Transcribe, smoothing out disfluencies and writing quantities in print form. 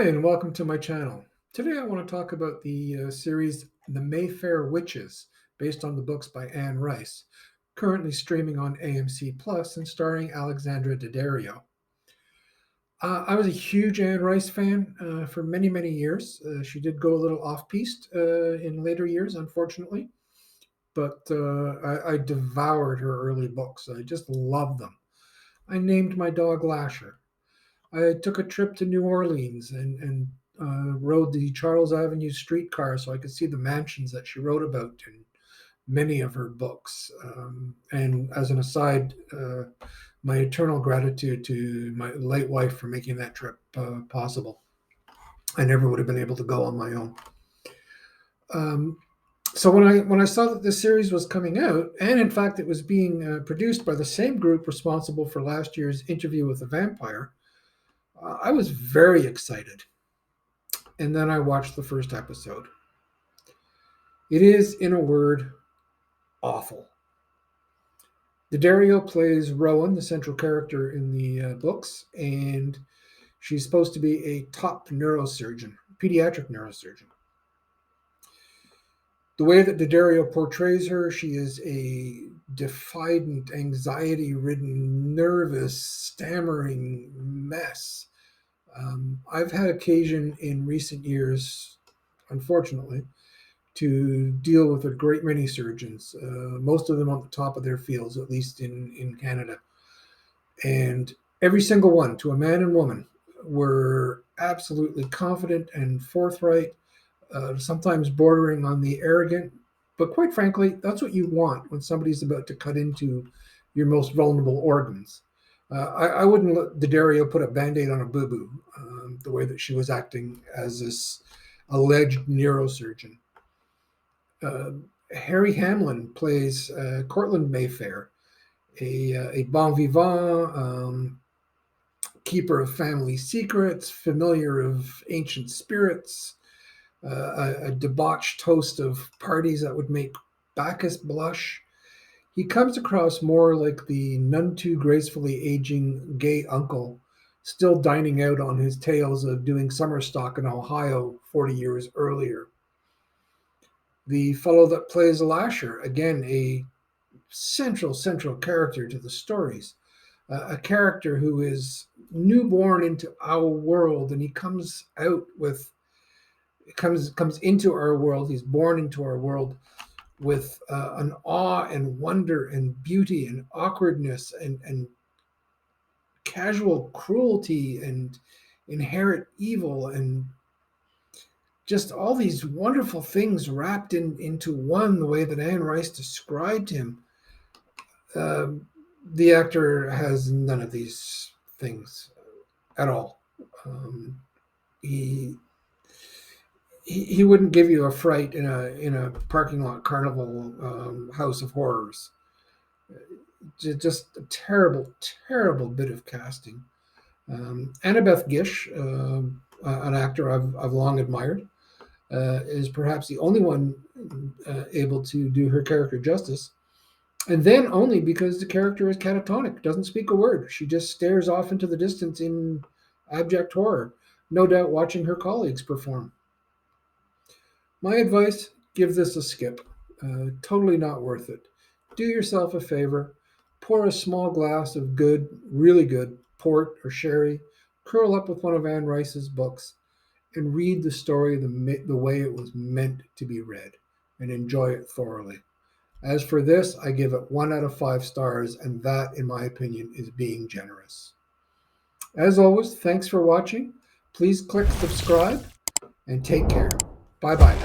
and welcome to my channel. Today I want to talk about the series The Mayfair Witches, based on the books by Anne Rice, currently streaming on AMC Plus and starring Alexandra Daddario. I was a huge Anne Rice fan for many, many years. She did go a little off-piste in later years, unfortunately, but I devoured her early books. I just loved them. I named my dog Lasher. I took a trip to New Orleans and rode the Charles Avenue streetcar so I could see the mansions that she wrote about in many of her books. And as an aside, my eternal gratitude to my late wife for making that trip possible. I never would have been able to go on my own. So when I saw that this series was coming out, and in fact it was being produced by the same group responsible for last year's Interview with the Vampire, I was very excited. And then I watched the first episode. It is, in a word, awful. Daddario plays Rowan, the central character in the books, and she's supposed to be a top neurosurgeon, pediatric neurosurgeon. The way that Daddario portrays her, she is a defiant, anxiety-ridden, nervous, stammering mess. I've had occasion in recent years, unfortunately, to deal with a great many surgeons, most of them on the top of their fields, at least in Canada. And every single one, to a man and woman, were absolutely confident and forthright, sometimes bordering on the arrogant. But quite frankly, that's what you want when somebody's about to cut into your most vulnerable organs. I wouldn't let Daddario put a Band-Aid on a boo-boo, the way that she was acting as this alleged neurosurgeon. Harry Hamlin plays Cortland Mayfair, a bon vivant, keeper of family secrets, familiar of ancient spirits, a debauched host of parties that would make Bacchus blush. He comes across more like the none too gracefully aging gay uncle, still dining out on his tales of doing summer stock in Ohio 40 years earlier. The fellow that plays Lasher, again, a central character to the stories, a character who is newborn into our world, and he comes into our world. He's born into our world with an awe and wonder and beauty and awkwardness and casual cruelty and inherent evil and just all these wonderful things wrapped into one, the way that Anne Rice described him. The actor has none of these things at all. He wouldn't give you a fright in a parking lot carnival house of horrors. Just a terrible bit of casting. Annabeth Gish, an actor I've long admired, is perhaps the only one able to do her character justice. And then only because the character is catatonic, doesn't speak a word. She just stares off into the distance in abject horror, no doubt watching her colleagues perform. My advice, give this a skip. Totally not worth it. Do yourself a favor. Pour a small glass of good, really good, port or sherry, curl up with one of Anne Rice's books, and read the story the way it was meant to be read, and enjoy it thoroughly. As for this, I give it 1 out of 5 stars, and that, in my opinion, is being generous. As always, thanks for watching. Please click subscribe, and take care. Bye-bye.